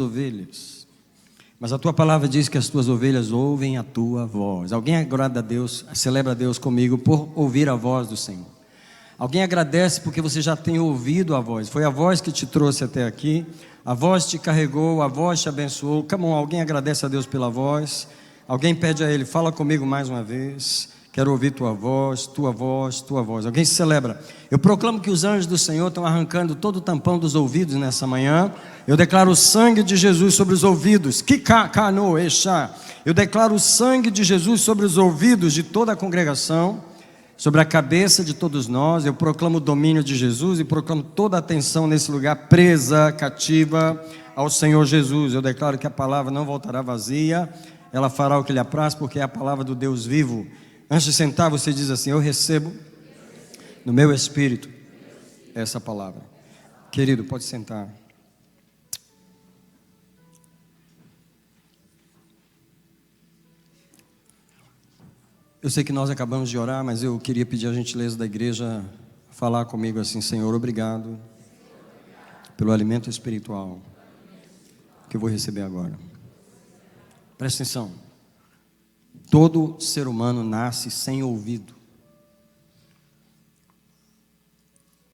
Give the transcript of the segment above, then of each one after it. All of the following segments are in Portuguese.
ovelhas, mas a tua palavra diz que as tuas ovelhas ouvem a tua voz. Alguém agrada a Deus, celebra a Deus comigo por ouvir a voz do Senhor? Alguém agradece porque você já tem ouvido a voz? Foi a voz que te trouxe até aqui, a voz te carregou, a voz te abençoou. Come on, alguém agradece a Deus pela voz? Alguém pede a Ele, fala comigo mais uma vez. Quero ouvir tua voz, tua voz, tua voz. Alguém se celebra? Eu proclamo que os anjos do Senhor estão arrancando todo o tampão dos ouvidos nessa manhã. Eu declaro o sangue de Jesus sobre os ouvidos. Eu declaro o sangue de Jesus sobre os ouvidos de toda a congregação, sobre a cabeça de todos nós. Eu proclamo o domínio de Jesus e proclamo toda a atenção nesse lugar presa, cativa ao Senhor Jesus. Eu declaro que a palavra não voltará vazia, ela fará o que lhe apraz, porque é a palavra do Deus vivo. Antes de sentar, você diz assim: eu recebo no meu espírito essa palavra. Querido, pode sentar. Eu sei que nós acabamos de orar, mas eu queria pedir a gentileza da igreja falar comigo assim: Senhor, obrigado pelo alimento espiritual que eu vou receber agora. Presta atenção. Todo ser humano nasce sem ouvido.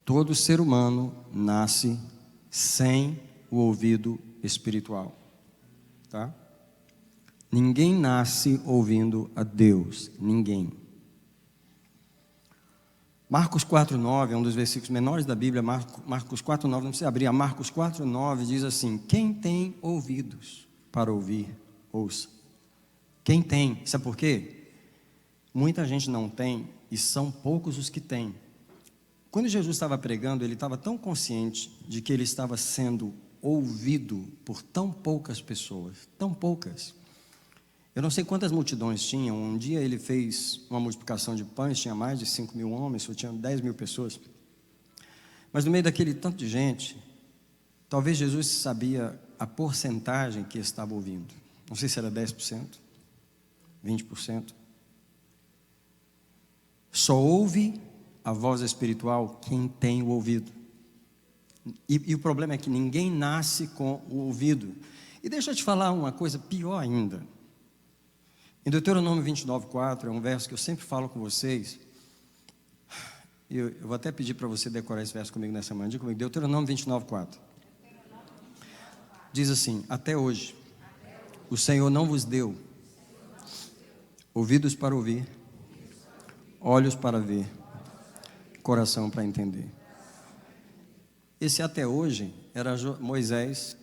Todo ser humano nasce sem o ouvido espiritual, tá? Ninguém nasce ouvindo a Deus, ninguém. Marcos 4,9 é um dos versículos menores da Bíblia. Marcos 4,9, não precisa abrir. Marcos 4,9 diz assim: quem tem ouvidos para ouvir, ouça. Quem tem, sabe por quê? Muita gente não tem e são poucos os que têm. Quando Jesus estava pregando, ele estava tão consciente de que ele estava sendo ouvido por tão poucas pessoas, tão poucas. Eu não sei quantas multidões tinham. Um dia ele fez uma multiplicação de pães, tinha mais de 5.000 homens, ou tinha 10.000 pessoas. Mas no meio daquele tanto de gente, talvez Jesus sabia a porcentagem que estava ouvindo. Não sei se era 10%, 20%. Só ouve a voz espiritual quem tem o ouvido. E o problema é que ninguém nasce com o ouvido. E deixa eu te falar uma coisa pior ainda. Em Deuteronômio 29,4, é um verso que eu sempre falo com vocês. Eu vou até pedir para você decorar esse verso comigo nessa manhã. Diga comigo, Deuteronômio 29,4. Diz assim: até hoje, o Senhor não vos deu ouvidos para ouvir, olhos para ver, coração para entender. Esse até hoje era Moisés,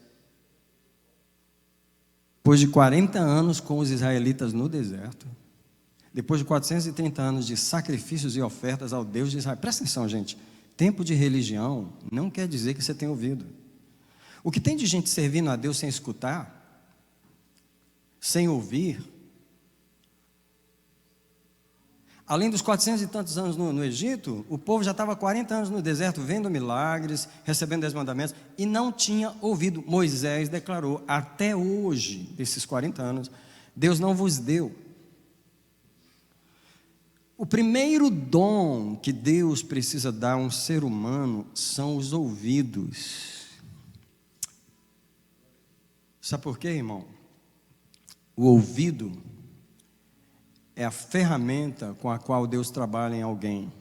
depois de 40 anos com os israelitas no deserto, depois de 430 anos de sacrifícios e ofertas ao Deus de Israel. Presta atenção, gente, tempo de religião não quer dizer que você tem ouvido. O que tem de gente servindo a Deus sem escutar, sem ouvir, além dos 400 e tantos anos no Egito, o povo já estava 40 anos no deserto, vendo milagres, recebendo 10 mandamentos, e não tinha ouvido. Moisés declarou: até hoje, desses 40 anos, Deus não vos deu. O primeiro dom que Deus precisa dar a um ser humano são os ouvidos. Sabe por quê, irmão? O ouvido é a ferramenta com a qual Deus trabalha em alguém.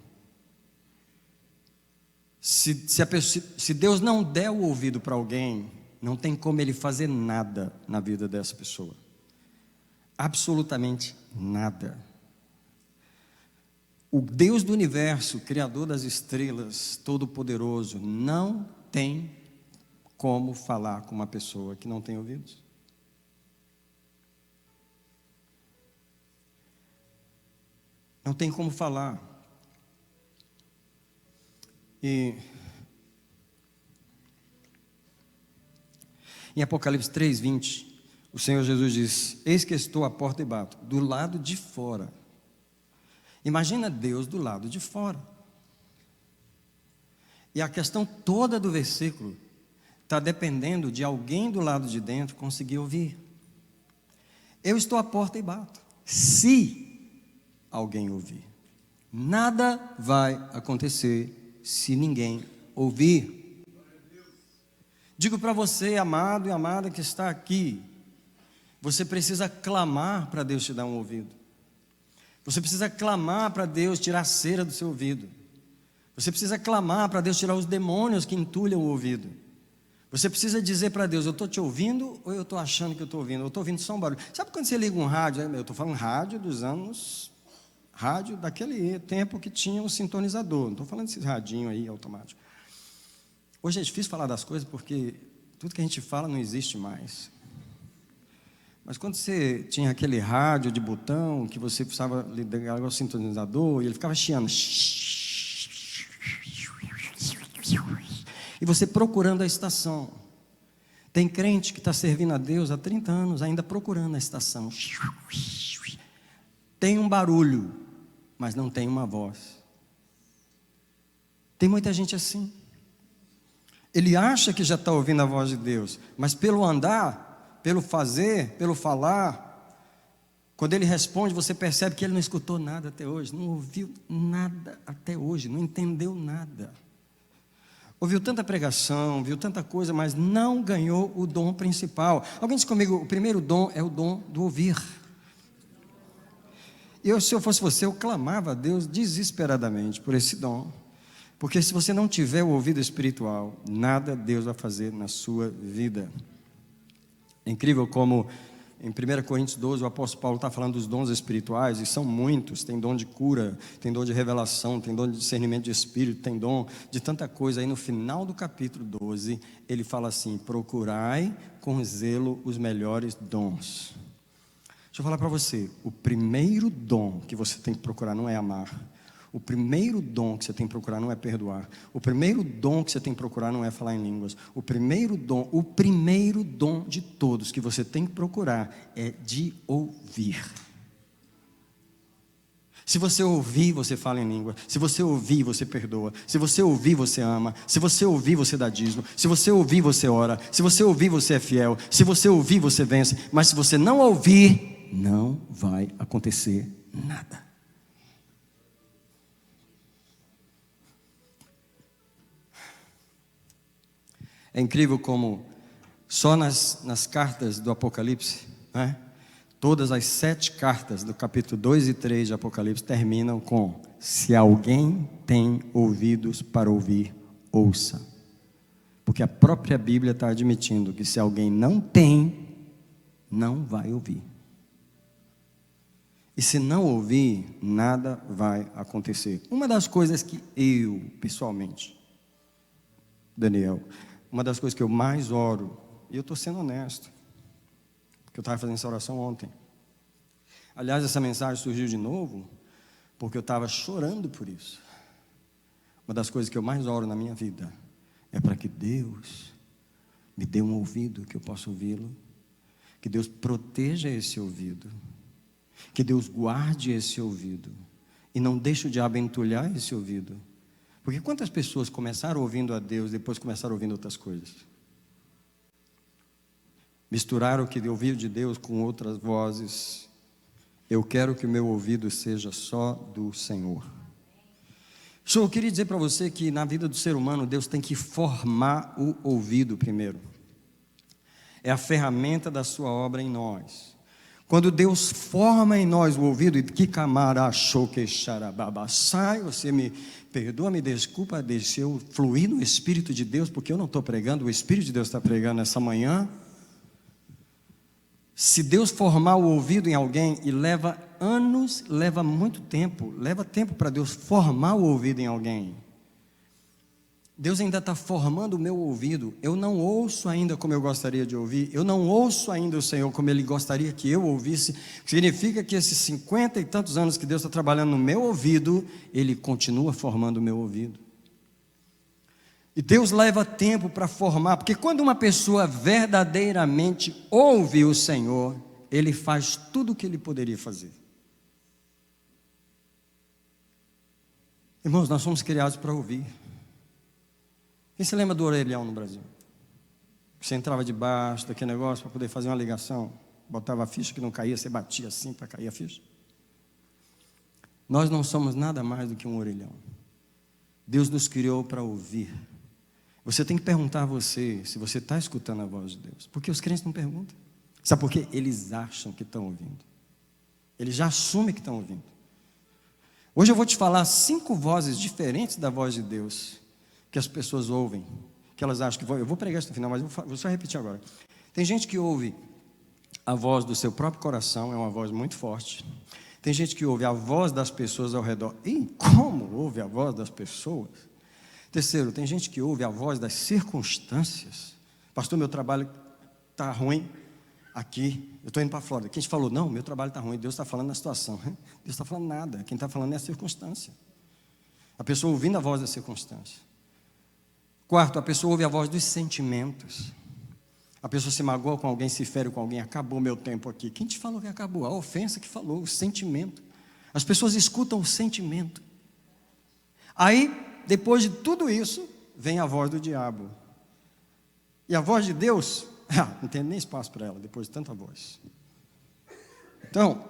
Se Deus não der o ouvido para alguém, não tem como Ele fazer nada na vida dessa pessoa. Absolutamente nada. O Deus do universo, Criador das estrelas, Todo-Poderoso, não tem como falar com uma pessoa que não tem ouvidos. Não tem como falar. E em Apocalipse 3:20, o Senhor Jesus diz: eis que estou à porta e bato, do lado de fora. Imagina Deus do lado de fora. E a questão toda do versículo está dependendo de alguém do lado de dentro conseguir ouvir. Eu estou à porta e bato. Se alguém ouvir, nada vai acontecer se ninguém ouvir. Digo para você, amado e amada que está aqui, você precisa clamar para Deus te dar um ouvido. Você precisa clamar para Deus tirar a cera do seu ouvido. Você precisa clamar para Deus tirar os demônios que entulham o ouvido. Você precisa dizer para Deus, eu estou te ouvindo ou eu estou achando que eu estou ouvindo? Eu estou ouvindo só um barulho. Sabe quando você liga um rádio? Eu estou falando rádio dos anos... Rádio daquele tempo que tinha um sintonizador. Não estou falando desse radinho aí automático. Hoje é difícil falar das coisas porque tudo que a gente fala não existe mais. Mas quando você tinha aquele rádio de botão que você precisava ligar ao sintonizador e ele ficava chiando. E você procurando a estação. Tem crente que está servindo a Deus há 30 anos ainda procurando a estação. Tem um barulho, mas não tem uma voz. Tem muita gente assim. Ele acha que já está ouvindo a voz de Deus, mas pelo andar, pelo fazer, pelo falar, quando ele responde, você percebe que ele não escutou nada até hoje, não ouviu nada até hoje, não entendeu nada. Ouviu tanta pregação, viu tanta coisa, mas não ganhou o dom principal. Alguém disse comigo, o primeiro dom é o dom do ouvir. Se eu fosse você, eu clamava a Deus desesperadamente por esse dom. Porque se você não tiver o ouvido espiritual, nada Deus vai fazer na sua vida. É incrível como em 1 Coríntios 12 o apóstolo Paulo está falando dos dons espirituais, e são muitos. Tem dom de cura, tem dom de revelação, tem dom de discernimento de espírito, tem dom de tanta coisa. Aí no final do capítulo 12, ele fala assim, procurai com zelo os melhores dons. Deixa eu falar para você, o primeiro dom que você tem que procurar não é amar. O primeiro dom que você tem que procurar não é perdoar. O primeiro dom que você tem que procurar não é falar em línguas. O primeiro dom de todos que você tem que procurar é de ouvir. Se você ouvir, você fala em língua. Se você ouvir, você perdoa. Se você ouvir, você ama. Se você ouvir, você dá dízimo. Se você ouvir, você ora. Se você ouvir, você é fiel. Se você ouvir, você vence. Mas se você não ouvir, não vai acontecer nada. É incrível como só nas cartas do Apocalipse, né? Todas as 7 cartas do capítulo 2 e 3 de Apocalipse terminam com: se alguém tem ouvidos para ouvir, ouça. Porque a própria Bíblia está admitindo que se alguém não tem, não vai ouvir. E se não ouvir, nada vai acontecer. Uma das coisas que eu, pessoalmente, Daniel, uma das coisas que eu mais oro, e eu estou sendo honesto, porque eu estava fazendo essa oração ontem. Aliás, essa mensagem surgiu de novo, porque eu estava chorando por isso. Uma das coisas que eu mais oro na minha vida é para que Deus me dê um ouvido que eu possa ouvi-lo, que Deus proteja esse ouvido, que Deus guarde esse ouvido, e não deixe o diabo entulhar esse ouvido. Porque quantas pessoas começaram ouvindo a Deus, depois começaram ouvindo outras coisas? Misturaram o que ouviram de Deus com outras vozes. Eu quero que o meu ouvido seja só do Senhor. Eu queria dizer para você que na vida do ser humano, Deus tem que formar o ouvido primeiro. É a ferramenta da sua obra em nós. Quando Deus forma em nós o ouvido, e que camara achou que sai, você me perdoa, me desculpa, deixa eu fluir no Espírito de Deus, porque eu não estou pregando, o Espírito de Deus está pregando essa manhã. Se Deus formar o ouvido em alguém, e leva anos, leva muito tempo, leva tempo para Deus formar o ouvido em alguém. Deus ainda está formando o meu ouvido. Eu não ouço ainda como eu gostaria de ouvir. Eu não ouço ainda o Senhor como Ele gostaria que eu ouvisse. Significa que esses 50 e tantos anos que Deus está trabalhando no meu ouvido, Ele continua formando o meu ouvido. E Deus leva tempo para formar, porque quando uma pessoa verdadeiramente ouve o Senhor, Ele faz tudo o que Ele poderia fazer. Irmãos, nós somos criados para ouvir. Quem se lembra do orelhão no Brasil? Você entrava debaixo daquele negócio para poder fazer uma ligação, botava a ficha que não caía, você batia assim para cair a ficha. Nós não somos nada mais do que um orelhão. Deus nos criou para ouvir. Você tem que perguntar a você se você está escutando a voz de Deus. Porque os crentes não perguntam. Sabe por quê? Eles acham que estão ouvindo. Eles já assumem que estão ouvindo. Hoje eu vou te falar 5 vozes diferentes da voz de Deus que as pessoas ouvem, que elas acham que eu vou pregar isso no final, mas vou só repetir agora. Tem gente que ouve a voz do seu próprio coração, é uma voz muito forte. Tem gente que ouve a voz das pessoas ao redor. E como ouve a voz das pessoas? Terceiro, tem gente que ouve a voz das circunstâncias. Pastor, meu trabalho está ruim aqui. Eu estou indo para a Flórida. Quem te falou? Não, meu trabalho está ruim. Deus está falando na situação. Deus está falando nada. Quem está falando é a circunstância. A pessoa ouvindo a voz da circunstância. Quarto, a pessoa ouve a voz dos sentimentos. A pessoa se magoa com alguém, se fere com alguém. Acabou meu tempo aqui. Quem te falou que acabou? A ofensa que falou, o sentimento. As pessoas escutam o sentimento. Aí, depois de tudo isso, vem a voz do diabo. E a voz de Deus, não tem nem espaço para ela, depois de tanta voz. Então,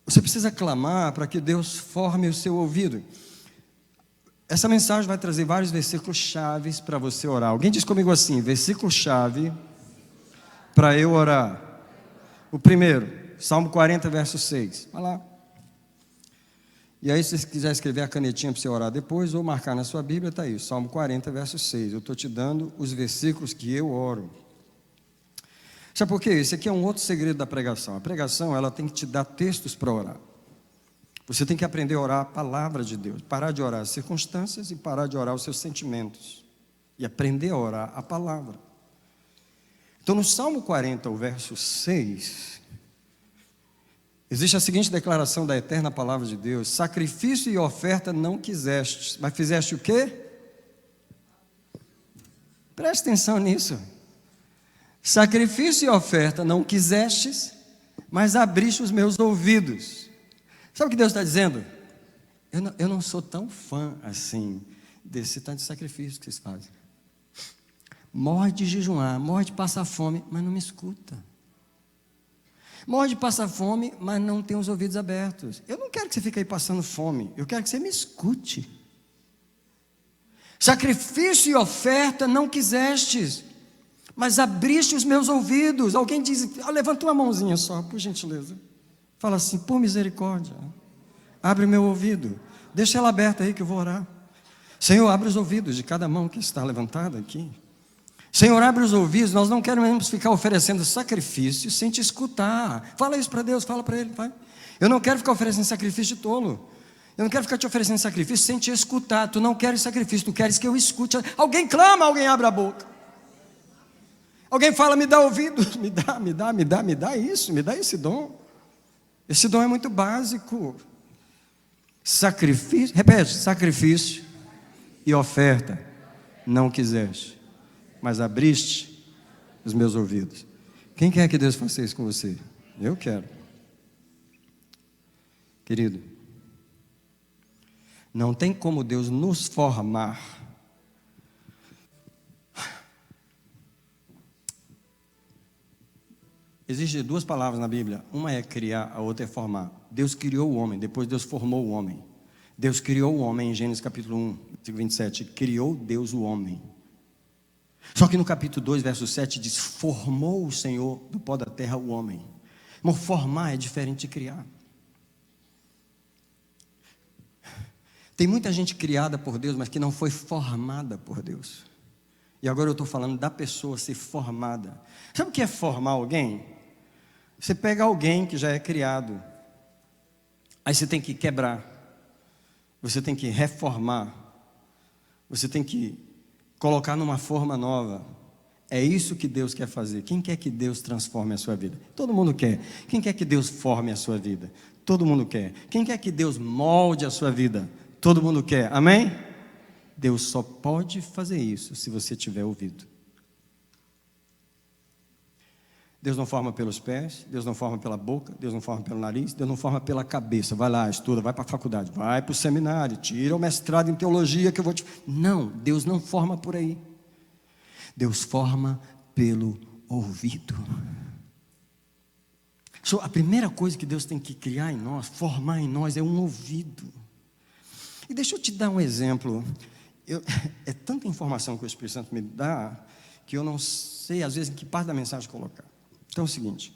você precisa clamar para que Deus forme o seu ouvido. Essa mensagem vai trazer vários versículos chaves para você orar. Alguém diz comigo assim, versículo chave para eu orar. O primeiro, Salmo 40, verso 6. Vai lá. E aí, se você quiser escrever a canetinha para você orar depois, ou marcar na sua Bíblia, está aí, Salmo 40, verso 6. Eu estou te dando os versículos que eu oro. Sabe por quê? Esse aqui é um outro segredo da pregação. A pregação, ela tem que te dar textos para orar. Você tem que aprender a orar a palavra de Deus. Parar de orar as circunstâncias e parar de orar os seus sentimentos. E aprender a orar a palavra. Então, no Salmo 40, o verso 6... existe a seguinte declaração da eterna palavra de Deus: sacrifício e oferta não quiseste, mas fizeste o quê? Preste atenção nisso. Sacrifício e oferta não quisestes, mas abriste os meus ouvidos. Sabe o que Deus está dizendo? Eu não sou tão fã assim desse tanto de sacrifício que vocês fazem. Morre de jejuar, morre de passar fome, mas não me escuta. Morre de passar fome, mas não tem os ouvidos abertos. Eu não quero que você fique aí passando fome. Eu quero que você me escute. Sacrifício e oferta não quisestes, mas abriste os meus ouvidos. Alguém diz, levanta uma mãozinha só, por gentileza. Fala assim, por misericórdia, abre meu ouvido. Deixa ela aberta aí que eu vou orar. Senhor, abre os ouvidos de cada mão que está levantada aqui. Senhor, abre os ouvidos. Nós não queremos ficar oferecendo sacrifício sem te escutar. Fala isso para Deus, fala para Ele, vai. Eu não quero ficar oferecendo sacrifício de tolo. Eu não quero ficar te oferecendo sacrifício sem te escutar. Tu não queres sacrifício, tu queres que eu escute. Alguém clama, alguém abre a boca. Alguém fala, me dá ouvidos. Me dá isso, me dá esse dom. Esse dom é muito básico. Sacrifício, repete, sacrifício e oferta não quiseste, mas abriste os meus ouvidos. Quem quer que Deus faça isso com você? Eu quero. Querido, não tem como Deus nos formar Existem 2 palavras na Bíblia. Uma é criar, a outra é formar. Deus criou o homem, depois Deus formou o homem. Deus criou o homem em Gênesis capítulo 1, versículo 27. Criou Deus o homem. Só que no capítulo 2, verso 7 diz, formou o Senhor do pó da terra o homem. Irmão, formar é diferente de criar. Tem muita gente criada por Deus, mas que não foi formada por Deus. E agora eu estou falando da pessoa ser formada. Sabe o que é formar alguém? Você pega alguém que já é criado, aí você tem que quebrar, você tem que reformar, você tem que colocar numa forma nova. É isso que Deus quer fazer. Quem quer que Deus transforme a sua vida? Todo mundo quer. Quem quer que Deus forme a sua vida? Todo mundo quer. Quem quer que Deus molde a sua vida? Todo mundo quer. Amém? Deus só pode fazer isso se você tiver ouvido. Deus não forma pelos pés, Deus não forma pela boca, Deus não forma pelo nariz, Deus não forma pela cabeça. Vai lá, estuda, vai para a faculdade, vai para o seminário, tira o mestrado em teologia que eu vou te... Não, Deus não forma por aí. Deus forma pelo ouvido. A primeira coisa que Deus tem que criar em nós, formar em nós, é um ouvido. E deixa eu te dar um exemplo. É tanta informação que o Espírito Santo me dá, que eu não sei, às vezes, em que parte da mensagem colocar. Então é o seguinte: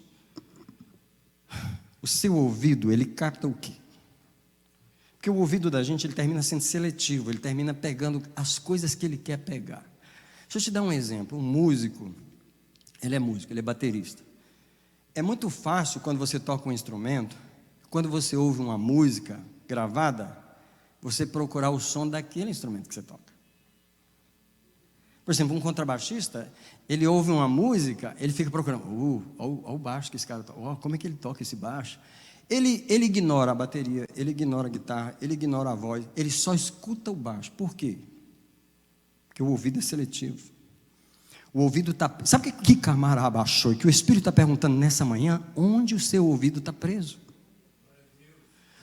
o seu ouvido, ele capta o quê? Porque o ouvido da gente, ele termina sendo seletivo, ele termina pegando as coisas que ele quer pegar. Deixa eu te dar um exemplo. Um músico, ele é músico, ele é baterista. É muito fácil, quando você toca um instrumento, quando você ouve uma música gravada, você procurar o som daquele instrumento que você toca. Por exemplo, um contrabaixista, ele ouve uma música, ele fica procurando, olha o baixo que esse cara toca, como é que ele toca esse baixo? Ele ignora a bateria, ele ignora a guitarra, ele ignora a voz, ele só escuta o baixo. Por quê? Porque o ouvido é seletivo. O ouvido está... Sabe o que camarada abaixou? Que o Espírito está perguntando nessa manhã, onde o seu ouvido está preso?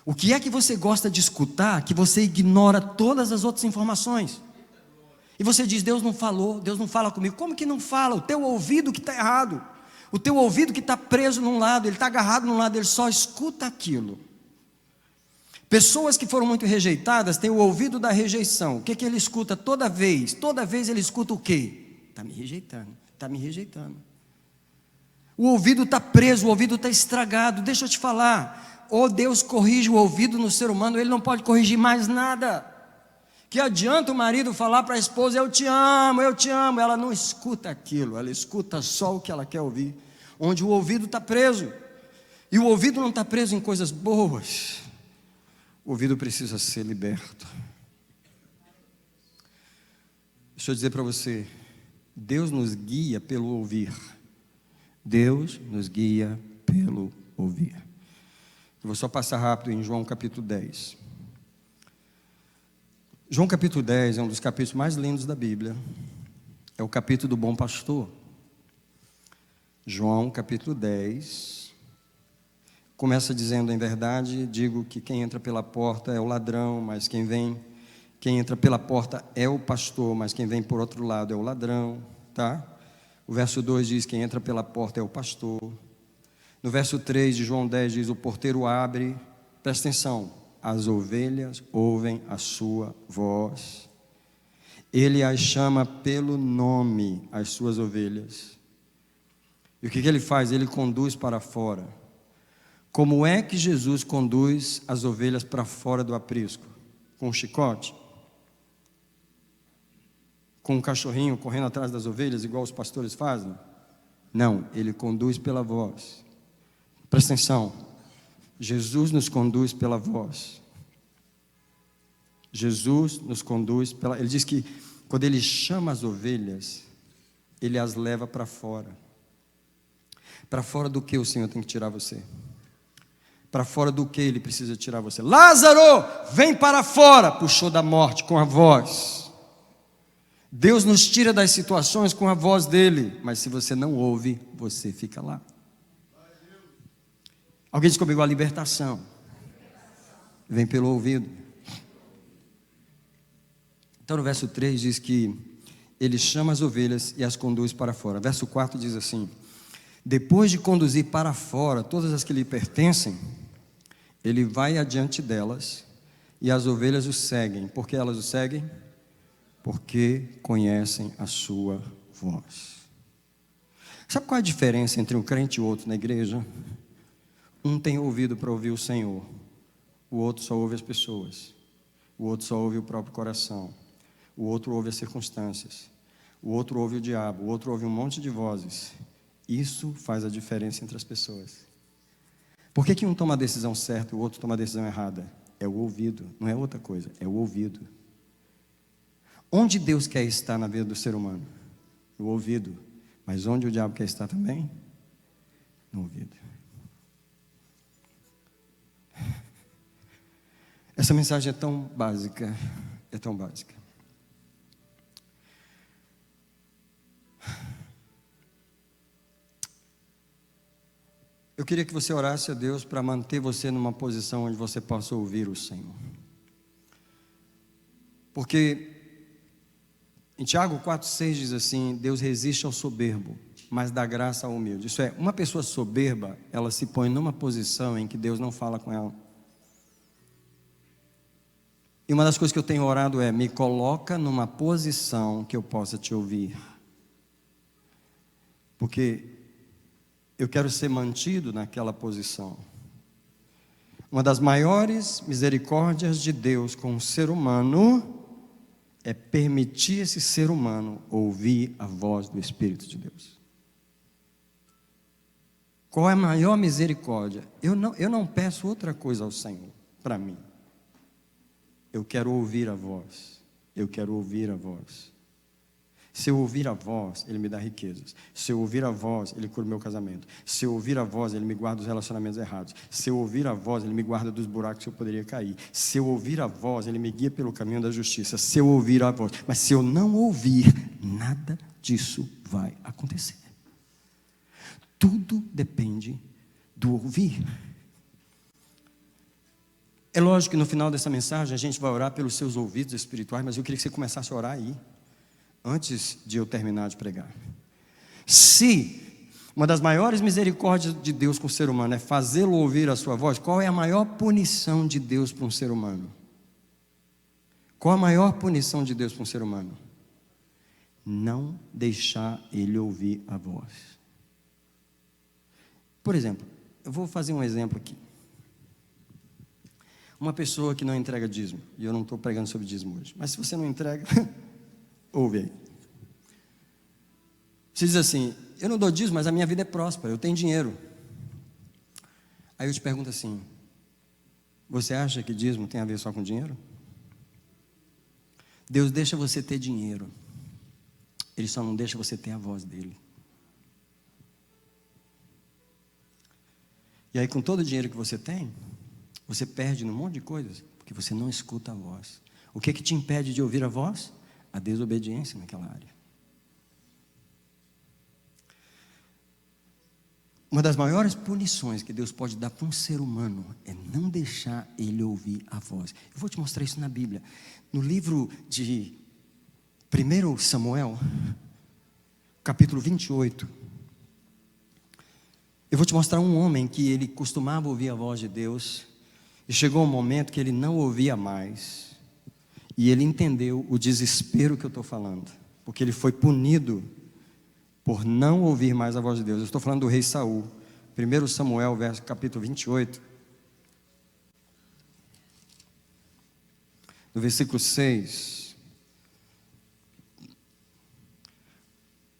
O que é que você gosta de escutar, que você ignora todas as outras informações? E você diz, Deus não falou, Deus não fala comigo. Como que não fala? O teu ouvido que está errado. O teu ouvido que está preso num lado, ele está agarrado num lado, ele só escuta aquilo. Pessoas que foram muito rejeitadas têm o ouvido da rejeição. O que que ele escuta toda vez? Toda vez ele escuta o quê? Está me rejeitando, está me rejeitando. O ouvido está preso, o ouvido está estragado. Deixa eu te falar, Deus corrige o ouvido no ser humano, ele não pode corrigir mais nada. Que adianta o marido falar para a esposa, eu te amo, ela não escuta aquilo, ela escuta só o que ela quer ouvir, onde o ouvido está preso, e o ouvido não está preso em coisas boas, o ouvido precisa ser liberto. Deixa eu dizer para você, Deus nos guia pelo ouvir, Deus nos guia pelo ouvir. Eu vou só passar rápido em João capítulo 10. João capítulo 10 é um dos capítulos mais lindos da Bíblia. É o capítulo do bom pastor. João capítulo 10 começa dizendo, em verdade, digo que quem entra pela porta é o ladrão, mas quem entra pela porta é o pastor, mas quem vem por outro lado é o ladrão, tá? O verso 2 diz, quem entra pela porta é o pastor. No verso 3 de João 10 diz, o porteiro abre, presta atenção, as ovelhas ouvem a sua voz. Ele as chama pelo nome, as suas ovelhas. E o que ele faz? Ele conduz para fora. Como é que Jesus conduz as ovelhas para fora do aprisco? Com um chicote? Com um cachorrinho correndo atrás das ovelhas, igual os pastores fazem? Não, ele conduz pela voz. Presta atenção. Jesus nos conduz pela voz. Jesus nos conduz pela... Ele diz que quando ele chama as ovelhas, ele as leva para fora. Para fora do que o Senhor tem que tirar você? Para fora do que ele precisa tirar você? Lázaro, vem para fora! Puxou da morte com a voz. Deus nos tira das situações com a voz dele. Mas se você não ouve, você fica lá. Alguém diz comigo, a libertação vem pelo ouvido. Então no verso 3 diz que ele chama as ovelhas e as conduz para fora. Verso 4 diz assim, depois de conduzir para fora todas as que lhe pertencem, ele vai adiante delas e as ovelhas o seguem. Por que elas o seguem? Porque conhecem a sua voz. Sabe qual é a diferença entre um crente e outro na igreja? Um tem ouvido para ouvir o Senhor, o outro só ouve as pessoas, o outro só ouve o próprio coração, o outro ouve as circunstâncias, o outro ouve o diabo, o outro ouve um monte de vozes. Isso faz a diferença entre as pessoas. Por que um toma a decisão certa e o outro toma a decisão errada? É o ouvido, não é outra coisa, é o ouvido. Onde Deus quer estar na vida do ser humano? No ouvido. Mas onde o diabo quer estar também? No ouvido. Essa mensagem é tão básica, Eu queria que você orasse a Deus para manter você numa posição onde você possa ouvir o Senhor. Porque em Tiago 4,6 diz assim, Deus resiste ao soberbo, mas dá graça ao humilde. Isso é, uma pessoa soberba, ela se põe numa posição em que Deus não fala com ela. E uma das coisas que eu tenho orado é: me coloca numa posição que eu possa te ouvir. Porque eu quero ser mantido naquela posição. Uma das maiores misericórdias de Deus com o ser humano é permitir esse ser humano ouvir a voz do Espírito de Deus. Qual é a maior misericórdia? Eu não peço outra coisa ao Senhor para mim. Eu quero ouvir a voz. Eu quero ouvir a voz. Se eu ouvir a voz, Ele me dá riquezas. Se eu ouvir a voz, Ele cura o meu casamento. Se eu ouvir a voz, Ele me guarda dos relacionamentos errados. Se eu ouvir a voz, Ele me guarda dos buracos que eu poderia cair. Se eu ouvir a voz, Ele me guia pelo caminho da justiça. Se eu ouvir a voz. Mas se eu não ouvir, nada disso vai acontecer. Tudo depende do ouvir. É lógico que no final dessa mensagem a gente vai orar pelos seus ouvidos espirituais, mas eu queria que você começasse a orar aí, antes de eu terminar de pregar. Se uma das maiores misericórdias de Deus com o ser humano é fazê-lo ouvir a sua voz, qual é a maior punição de Deus para um ser humano? Qual a maior punição de Deus para um ser humano? Não deixar ele ouvir a voz. Por exemplo, eu vou fazer um exemplo aqui. Uma pessoa que não entrega dízimo, e eu não estou pregando sobre dízimo hoje, mas se você não entrega, ouve aí. Você diz assim: eu não dou dízimo, mas a minha vida é próspera, eu tenho dinheiro. Aí eu te pergunto assim: você acha que dízimo tem a ver só com dinheiro? Deus deixa você ter dinheiro, Ele só não deixa você ter a voz dEle. E aí, com todo o dinheiro que você tem, você perde num monte de coisas, porque você não escuta a voz. O que te impede de ouvir a voz? A desobediência naquela área. Uma das maiores punições que Deus pode dar para um ser humano é não deixar ele ouvir a voz. Eu vou te mostrar isso na Bíblia. No livro de 1 Samuel, capítulo 28, eu vou te mostrar um homem que ele costumava ouvir a voz de Deus, e chegou um momento que ele não ouvia mais, e ele entendeu o desespero que eu estou falando, porque ele foi punido por não ouvir mais a voz de Deus. Eu estou falando do rei Saul. 1 Samuel, capítulo 28, no versículo 6.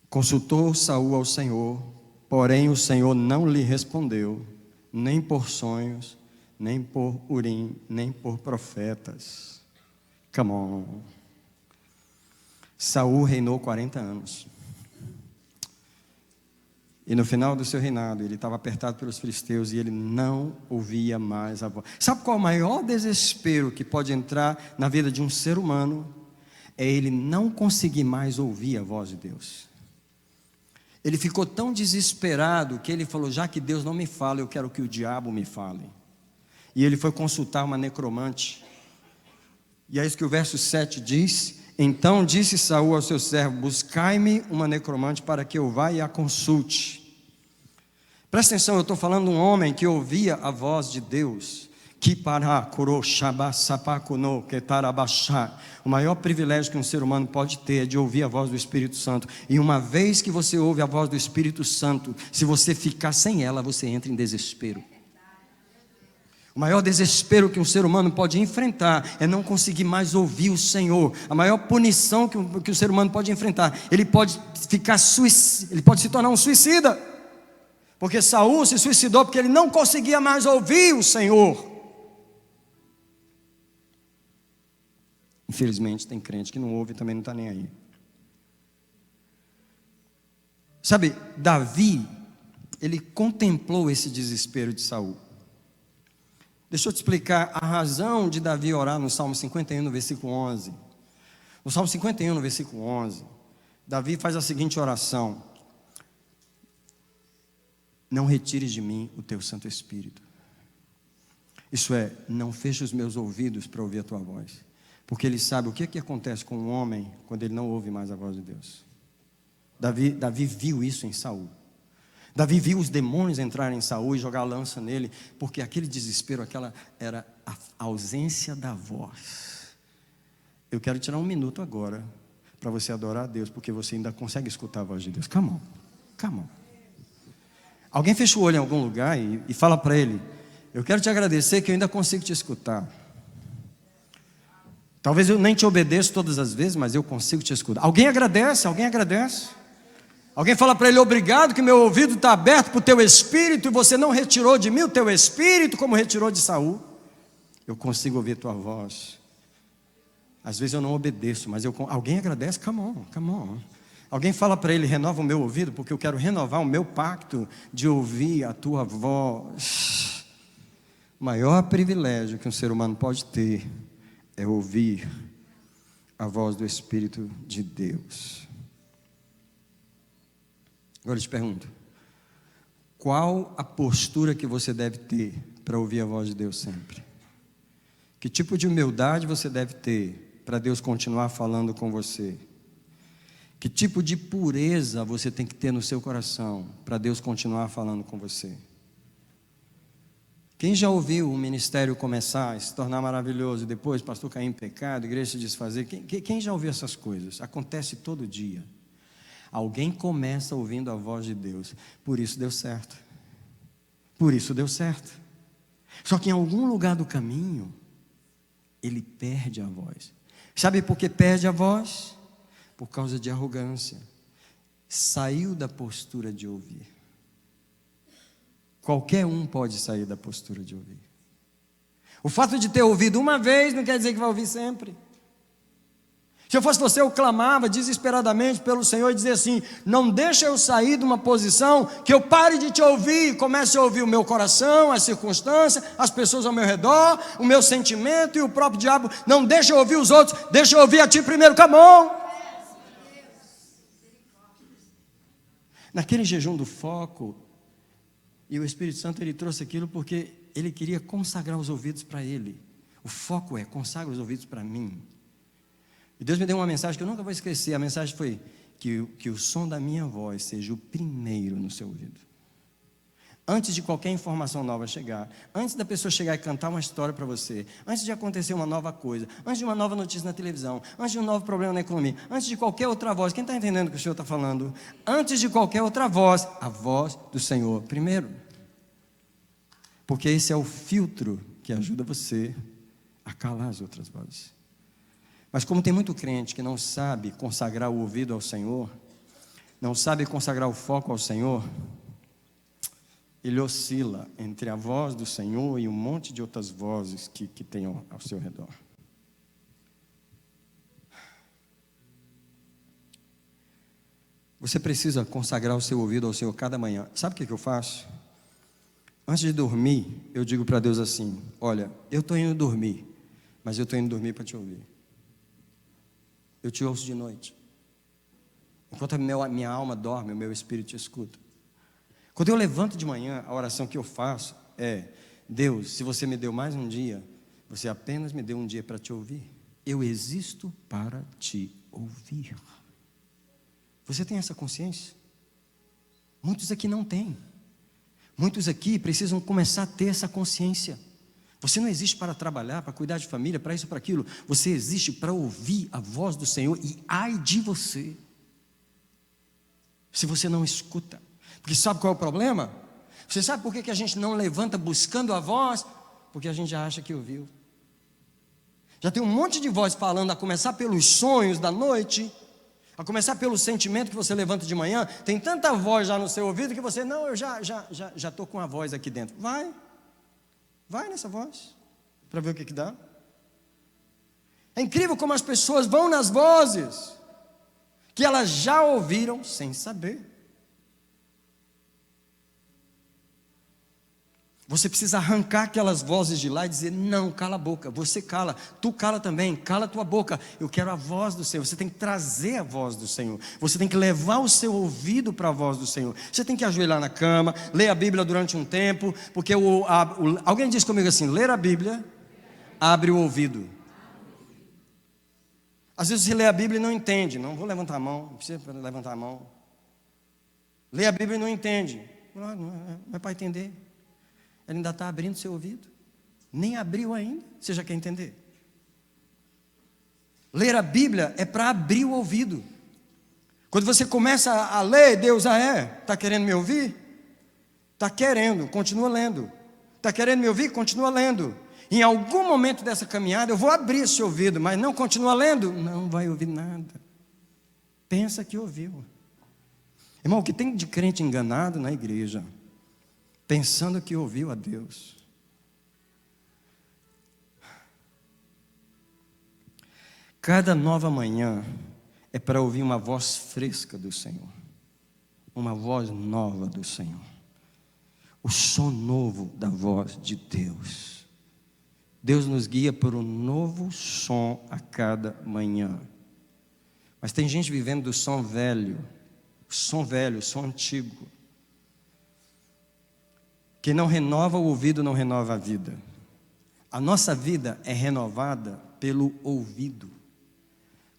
Consultou Saul ao Senhor, porém o Senhor não lhe respondeu, nem por sonhos, nem por Urim, nem por profetas. Come on. Saul reinou 40 anos. E no final do seu reinado, ele estava apertado pelos filisteus e ele não ouvia mais a voz. Sabe qual é o maior desespero que pode entrar na vida de um ser humano? É ele não conseguir mais ouvir a voz de Deus. Ele ficou tão desesperado que ele falou: já que Deus não me fala, eu quero que o diabo me fale. E ele foi consultar uma necromante. E é isso que o verso 7 diz: então disse Saul ao seu servo: buscai-me uma necromante para que eu vá e a consulte. Presta atenção, eu estou falando de um homem que ouvia a voz de Deus. O maior privilégio que um ser humano pode ter é de ouvir a voz do Espírito Santo. E uma vez que você ouve a voz do Espírito Santo, se você ficar sem ela, você entra em desespero. O maior desespero que um ser humano pode enfrentar é não conseguir mais ouvir o Senhor. A maior punição que o ser humano pode enfrentar, ele pode se tornar um suicida. Porque Saul se suicidou porque ele não conseguia mais ouvir o Senhor. Infelizmente tem crente que não ouve e também não está nem aí. Sabe, Davi, ele contemplou esse desespero de Saul. Deixa eu te explicar a razão de Davi orar no Salmo 51, no versículo 11. No Salmo 51, no versículo 11, Davi faz a seguinte oração: não retires de mim o teu Santo Espírito. Isso é, não feche os meus ouvidos para ouvir a tua voz. Porque ele sabe o que acontece com um homem quando ele não ouve mais a voz de Deus. Davi viu isso em Saul. Davi viu os demônios entrarem em Saul e jogar a lança nele, porque aquele desespero, aquela era a ausência da voz. Eu quero tirar um minuto agora para você adorar a Deus, porque você ainda consegue escutar a voz de Deus. Come on, come on. Alguém fecha o olho em algum lugar e fala para ele: eu quero te agradecer que eu ainda consigo te escutar. Talvez eu nem te obedeça todas as vezes, mas eu consigo te escutar. Alguém agradece, alguém agradece. Alguém fala para ele: obrigado que meu ouvido está aberto para o teu espírito, e você não retirou de mim o teu espírito como retirou de Saul. Eu consigo ouvir tua voz. Às vezes eu não obedeço, mas alguém agradece. Come on, come on. Alguém fala para ele: renova o meu ouvido, porque eu quero renovar o meu pacto de ouvir a tua voz. O maior privilégio que um ser humano pode ter é ouvir a voz do Espírito de Deus. Agora eu te pergunto: qual a postura que você deve ter para ouvir a voz de Deus sempre? Que tipo de humildade você deve ter para Deus continuar falando com você? Que tipo de pureza você tem que ter no seu coração para Deus continuar falando com você? Quem já ouviu o ministério começar, se tornar maravilhoso, e depois pastor cair em pecado, igreja se desfazer? Quem já ouviu essas coisas? Acontece todo dia. Alguém começa ouvindo a voz de Deus, por isso deu certo. Por isso deu certo. Só que em algum lugar do caminho, ele perde a voz. Sabe por que perde a voz? Por causa de arrogância. Saiu da postura de ouvir. Qualquer um pode sair da postura de ouvir. O fato de ter ouvido uma vez não quer dizer que vai ouvir sempre. Se eu fosse você, eu clamava desesperadamente pelo Senhor e dizia assim: não deixa eu sair de uma posição que eu pare de te ouvir, comece a ouvir o meu coração, as circunstâncias, as pessoas ao meu redor, o meu sentimento e o próprio diabo. Não deixa eu ouvir os outros, deixa eu ouvir a ti primeiro. Come on. Naquele jejum do foco, e o Espírito Santo, ele trouxe aquilo porque ele queria consagrar os ouvidos para ele. O foco é: consagra os ouvidos para mim. E Deus me deu uma mensagem que eu nunca vou esquecer. A mensagem foi que o som da minha voz seja o primeiro no seu ouvido. Antes de qualquer informação nova chegar, antes da pessoa chegar e cantar uma história para você, antes de acontecer uma nova coisa, antes de uma nova notícia na televisão, antes de um novo problema na economia, antes de qualquer outra voz. Quem está entendendo o que o Senhor está falando? Antes de qualquer outra voz, a voz do Senhor primeiro. Porque esse é o filtro que ajuda você a calar as outras vozes. Mas como tem muito crente que não sabe consagrar o ouvido ao Senhor, não sabe consagrar o foco ao Senhor, ele oscila entre a voz do Senhor e um monte de outras vozes que tem ao seu redor. Você precisa consagrar o seu ouvido ao Senhor cada manhã. Sabe o que eu faço? Antes de dormir, eu digo para Deus assim: olha, eu estou indo dormir, mas eu estou indo dormir para te ouvir. Eu te ouço de noite. Enquanto a minha alma dorme, o meu espírito te escuta. Quando eu levanto de manhã, a oração que eu faço é: Deus, se você me deu mais um dia, você apenas me deu um dia para te ouvir. Eu existo para te ouvir. Você tem essa consciência? Muitos aqui não têm. Muitos aqui precisam começar a ter essa consciência. Você não existe para trabalhar, para cuidar de família, para isso, para aquilo. Você existe para ouvir a voz do Senhor. E ai de você, se você não escuta. Porque sabe qual é o problema? Você sabe por que a gente não levanta buscando a voz? Porque a gente já acha que ouviu. Já tem um monte de voz falando, a começar pelos sonhos da noite, a começar pelo sentimento que você levanta de manhã. Tem tanta voz já no seu ouvido que você: não, eu já estou com a voz aqui dentro. Vai nessa voz, para ver o que dá. É incrível como as pessoas vão nas vozes que elas já ouviram sem saber. Você precisa arrancar aquelas vozes de lá e dizer: não, cala a boca, você cala, tu cala também, cala a tua boca. Eu quero a voz do Senhor. Você tem que trazer a voz do Senhor. Você tem que levar o seu ouvido para a voz do Senhor. Você tem que ajoelhar na cama, ler a Bíblia durante um tempo, porque alguém disse comigo assim: ler a Bíblia abre o ouvido. Às vezes você lê a Bíblia e não entende. Não vou levantar a mão, não precisa levantar a mão. Lê a Bíblia e não entende. Não é para entender. Ele ainda está abrindo seu ouvido. Nem abriu ainda, você já quer entender. Ler a Bíblia é para abrir o ouvido. Quando você começa a ler, Deus, está querendo me ouvir? Está querendo, continua lendo. Está querendo me ouvir? Continua lendo. Em algum momento dessa caminhada eu vou abrir esse ouvido, mas não continua lendo? Não vai ouvir nada. Pensa que ouviu. Irmão, o que tem de crente enganado na igreja, pensando que ouviu a Deus. Cada nova manhã é para ouvir uma voz fresca do Senhor, uma voz nova do Senhor, o som novo da voz de Deus. Deus nos guia por um novo som a cada manhã. Mas tem gente vivendo do som velho, o som antigo, que não renova o ouvido, não renova a vida. A nossa vida é renovada pelo ouvido.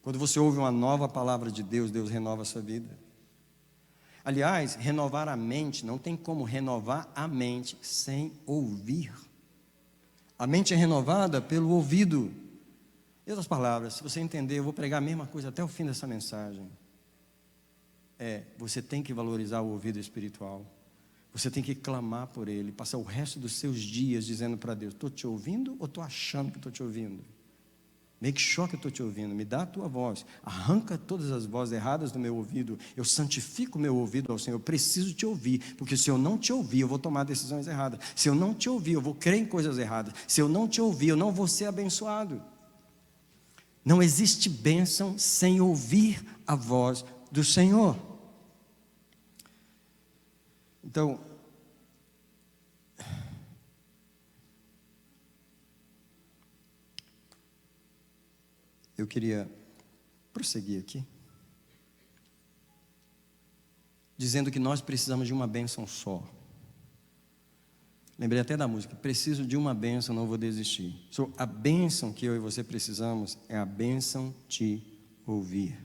Quando você ouve uma nova palavra de Deus, Deus renova a sua vida. Aliás, renovar a mente, não tem como renovar a mente sem ouvir. A mente é renovada pelo ouvido. Em outras palavras, se você entender, eu vou pregar a mesma coisa até o fim dessa mensagem. Você tem que valorizar o ouvido espiritual. Você tem que clamar por ele, passar o resto dos seus dias dizendo para Deus: estou te ouvindo ou estou achando que estou te ouvindo? Make sure que eu estou te ouvindo, me dá a tua voz, arranca todas as vozes erradas do meu ouvido, eu santifico o meu ouvido ao Senhor, eu preciso te ouvir, porque se eu não te ouvir, eu vou tomar decisões erradas, se eu não te ouvir, eu vou crer em coisas erradas, se eu não te ouvir, eu não vou ser abençoado. Não existe bênção sem ouvir a voz do Senhor. Então, eu queria prosseguir aqui, dizendo que nós precisamos de uma bênção só. Lembrei até da música: preciso de uma bênção, não vou desistir. A bênção que eu e você precisamos é a bênção de ouvir.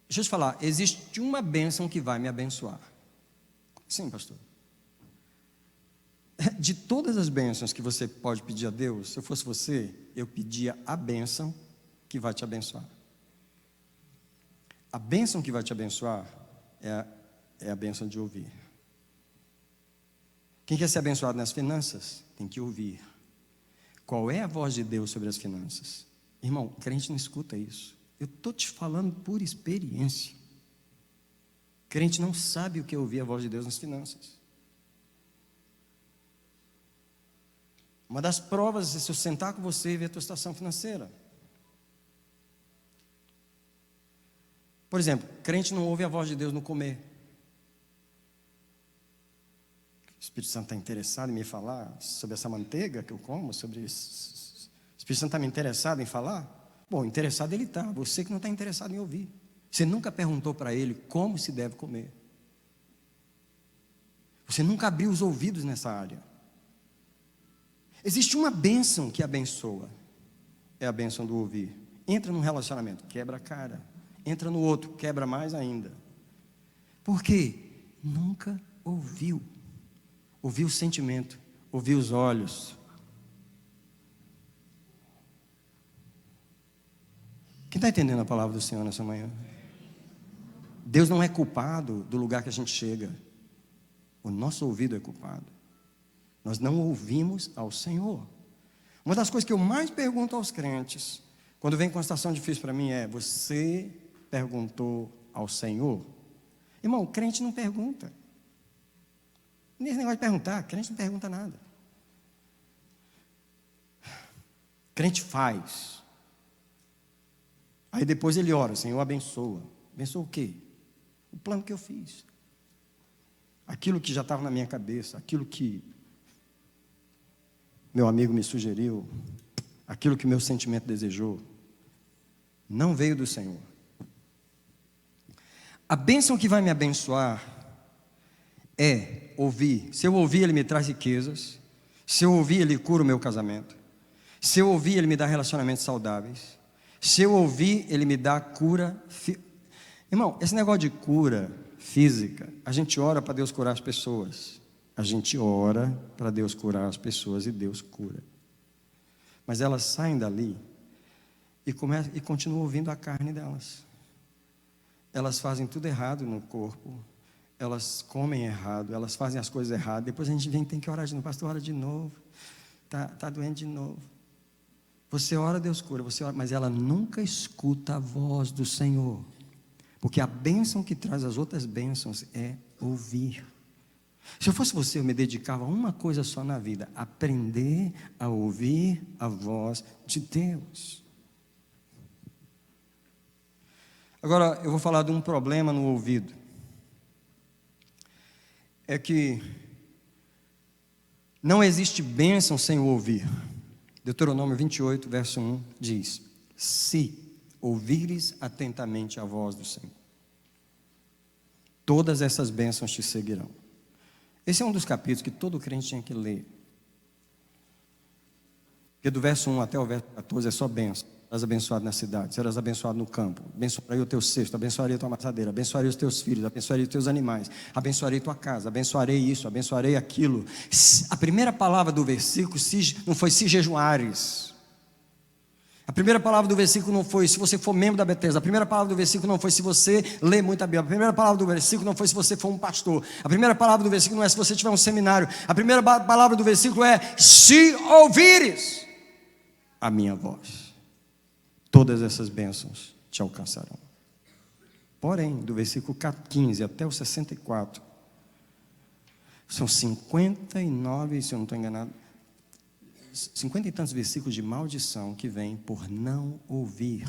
Deixa eu te falar, existe uma bênção que vai me abençoar. Sim, pastor. De todas as bênçãos que você pode pedir a Deus, se eu fosse você, eu pedia a bênção que vai te abençoar. A bênção que vai te abençoar é a bênção de ouvir. Quem quer ser abençoado nas finanças, tem que ouvir. Qual é a voz de Deus sobre as finanças? Irmão, crente não escuta isso. Eu estou te falando por experiência. Crente não sabe o que é ouvir a voz de Deus nas finanças. Uma das provas é se eu sentar com você e ver a tua situação financeira. Por exemplo, crente não ouve a voz de Deus no comer. O Espírito Santo está interessado em me falar sobre essa manteiga que eu como, sobre isso. O Espírito Santo está me interessado em falar? Bom, interessado ele está, você que não está interessado em ouvir. Você nunca perguntou para ele como se deve comer. Você nunca abriu os ouvidos nessa área. Existe uma bênção que abençoa, é a bênção do ouvir. Entra num relacionamento, quebra a cara. Entra no outro, quebra mais ainda. Por quê? Nunca ouviu. Ouviu o sentimento, ouviu os olhos. Quem está entendendo a palavra do Senhor nessa manhã? Deus não é culpado do lugar que a gente chega. O nosso ouvido é culpado. Nós não ouvimos ao Senhor. Uma das coisas que eu mais pergunto aos crentes, quando vem com uma situação difícil para mim, é: você perguntou ao Senhor? Irmão, crente não pergunta. Nesse negócio de perguntar, crente não pergunta nada. Crente faz. Aí depois ele ora: Senhor, abençoa. Abençoa o quê? O plano que eu fiz. Aquilo que já estava na minha cabeça, aquilo que meu amigo me sugeriu, aquilo que meu sentimento desejou, não veio do Senhor. A bênção que vai me abençoar é ouvir. Se eu ouvir, Ele me traz riquezas. Se eu ouvir, Ele cura o meu casamento. Se eu ouvir, Ele me dá relacionamentos saudáveis. Se eu ouvir, Ele me dá cura. Irmão, esse negócio de cura física, a gente ora para Deus curar as pessoas. A gente ora para Deus curar as pessoas e Deus cura. Mas elas saem dali e continuam ouvindo a carne delas. Elas fazem tudo errado no corpo, elas comem errado, elas fazem as coisas erradas. Depois a gente vem, tem que orar de novo. Pastor, ora de novo. Está doendo de novo. Você ora, Deus cura, você ora, mas ela nunca escuta a voz do Senhor. Porque a bênção que traz as outras bênçãos é ouvir. Se eu fosse você, eu me dedicava a uma coisa só na vida: aprender a ouvir a voz de Deus. Agora, eu vou falar de um problema no ouvido. É que não existe bênção sem o ouvir. Deuteronômio 28, verso 1 diz: se ouvires atentamente a voz do Senhor, todas essas bênçãos te seguirão. Esse é um dos capítulos que todo crente tinha que ler. Porque do verso 1 até o verso 14 é só bênção. Serás abençoado na cidade, serás abençoado no campo, abençoarei o teu cesto, abençoarei a tua amassadeira, abençoarei os teus filhos, abençoarei os teus animais, abençoarei tua casa, abençoarei isso, abençoarei aquilo. A primeira palavra do versículo não foi se jejuares. A primeira palavra do versículo não foi se você for membro da Bethesda. A primeira palavra do versículo não foi se você lê muita Bíblia. A primeira palavra do versículo não foi se você for um pastor. A primeira palavra do versículo não é se você tiver um seminário. A primeira palavra do versículo é: se ouvires a minha voz, todas essas bênçãos te alcançarão. Porém, do versículo 15 até o 64, são 59, se eu não estou enganado, 50 e tantos versículos de maldição que vêm por não ouvir.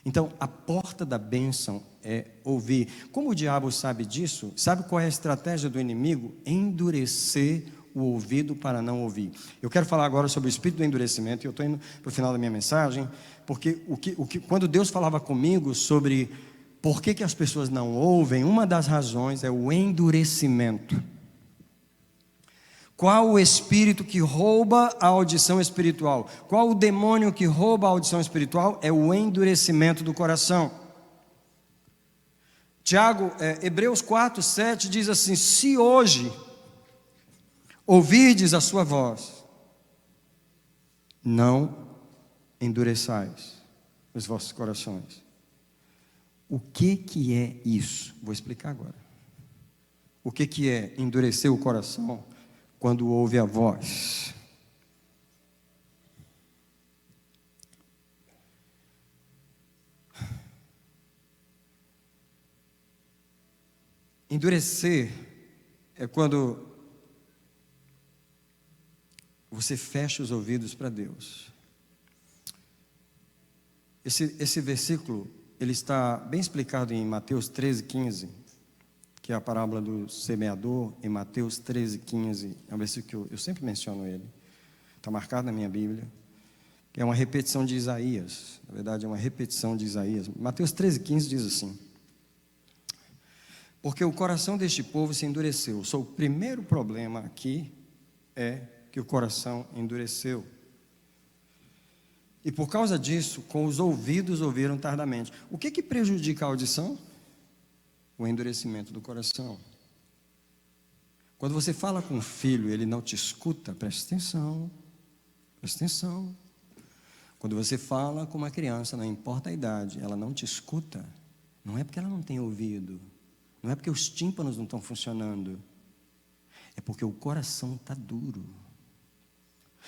Então, a porta da bênção é ouvir. Como o diabo sabe disso? Sabe qual é a estratégia do inimigo? Endurecer o ouvido para não ouvir. Eu quero falar agora sobre o espírito do endurecimento, e eu estou indo para o final da minha mensagem, porque quando Deus falava comigo sobre por que as pessoas não ouvem, uma das razões é o endurecimento. Qual o espírito que rouba a audição espiritual? Qual o demônio que rouba a audição espiritual? É o endurecimento do coração. Hebreus 4, 7 diz assim: se hoje ouvirdes a sua voz, não endureçais os vossos corações. O que é isso? Vou explicar agora. O que é endurecer o coração quando ouve a voz? Endurecer é quando você fecha os ouvidos para Deus. Esse versículo, ele está bem explicado em Mateus 13, 15, que é a parábola do semeador. Em Mateus 13, 15, é um versículo que eu sempre menciono ele, está marcado na minha Bíblia, que é uma repetição de Isaías. Na verdade, é uma repetição de Isaías. Mateus 13, 15 diz assim: porque o coração deste povo se endureceu. O primeiro problema aqui é que o coração endureceu. E por causa disso, com os ouvidos ouviram tardamente. O que prejudica a audição? O endurecimento do coração. Quando você fala com um filho, ele não te escuta, presta atenção. Presta atenção. Quando você fala com uma criança, não importa a idade, ela não te escuta. Não é porque ela não tem ouvido. Não é porque os tímpanos não estão funcionando. É porque o coração está duro.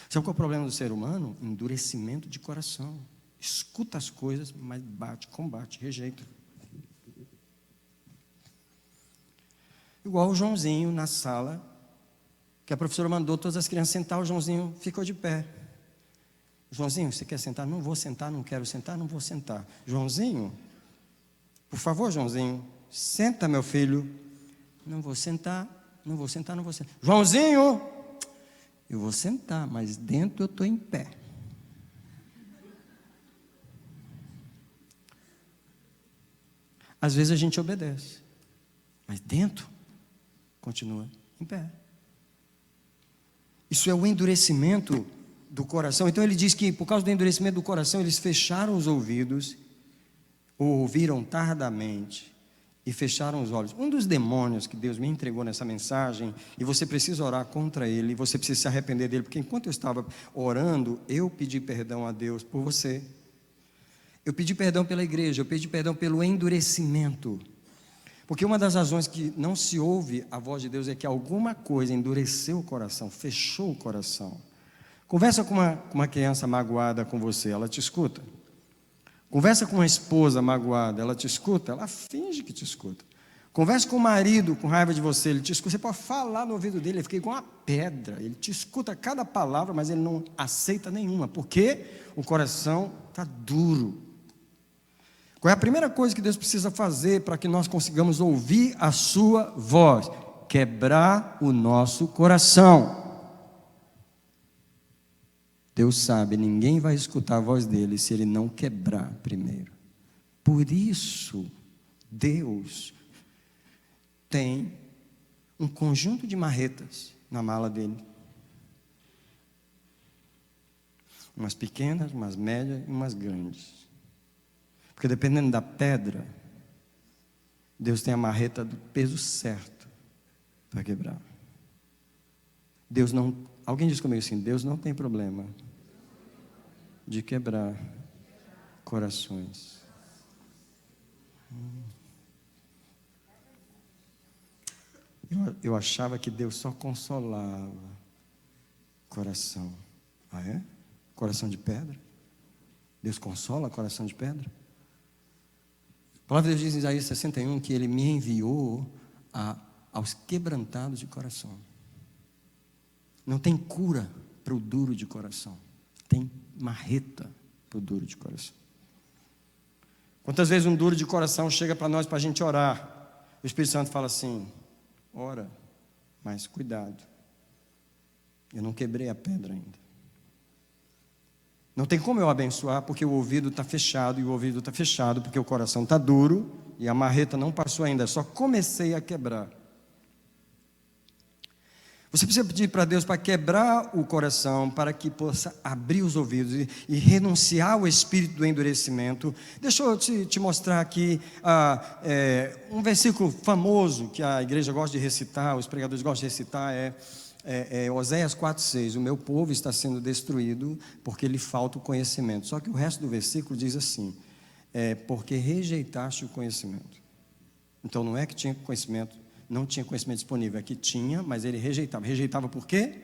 Sabe qual é o problema do ser humano? Endurecimento de coração. Escuta as coisas, mas combate, rejeita. Igual o Joãozinho na sala, que a professora mandou todas as crianças sentar, o Joãozinho ficou de pé. Joãozinho, você quer sentar? Não vou sentar, não quero sentar, não vou sentar. Joãozinho, por favor, Joãozinho, senta, meu filho. Não vou sentar, não vou sentar, não vou sentar. Joãozinho, eu vou sentar, mas dentro eu estou em pé. Às vezes a gente obedece, mas dentro continua em pé. Isso é o endurecimento do coração. Então ele diz que por causa do endurecimento do coração, eles fecharam os ouvidos, ou ouviram tardamente, e fecharam os olhos. Um dos demônios que Deus me entregou nessa mensagem, e você precisa orar contra ele, você precisa se arrepender dele, porque enquanto eu estava orando, eu pedi perdão a Deus por você. Eu pedi perdão pela igreja, eu pedi perdão pelo endurecimento. Porque uma das razões que não se ouve a voz de Deus é que alguma coisa endureceu o coração, fechou o coração. Conversa com uma criança magoada com você, ela te escuta. Conversa com uma esposa magoada, ela te escuta? Ela finge que te escuta. Conversa com o marido com raiva de você, ele te escuta. Você pode falar no ouvido dele, ele fica igual uma pedra. Ele te escuta cada palavra, mas ele não aceita nenhuma. Porque o coração está duro. Qual é a primeira coisa que Deus precisa fazer para que nós consigamos ouvir a sua voz? Quebrar o nosso coração. Deus sabe, ninguém vai escutar a voz dele se ele não quebrar primeiro. Por isso, Deus tem um conjunto de marretas na mala dele. Umas pequenas, umas médias e umas grandes. Porque dependendo da pedra, Deus tem a marreta do peso certo para quebrar. Deus não, alguém diz comigo assim, Deus não tem problema de quebrar corações. Eu achava que Deus só consolava coração. Ah, é? Coração de pedra? Deus consola coração de pedra? A palavra de Deus diz em Isaías 61 que Ele me enviou aos quebrantados de coração. Não tem cura para o duro de coração. Tem marreta para o duro de coração. Quantas vezes um duro de coração chega para nós para a gente orar? O Espírito Santo fala assim, ora, mas cuidado. Eu não quebrei a pedra ainda. Não tem como eu abençoar porque o ouvido está fechado, e o ouvido está fechado porque o coração está duro, e a marreta não passou ainda, só comecei a quebrar. Você precisa pedir para Deus para quebrar o coração, para que possa abrir os ouvidos e renunciar ao espírito do endurecimento. Deixa eu te mostrar aqui um versículo famoso que a igreja gosta de recitar, os pregadores gostam de recitar, Oséias 4,6, o meu povo está sendo destruído porque lhe falta o conhecimento. Só que o resto do versículo diz assim, porque rejeitaste o conhecimento. Então não é que tinha conhecimento, não tinha conhecimento disponível, é que tinha, mas ele rejeitava. Rejeitava por quê?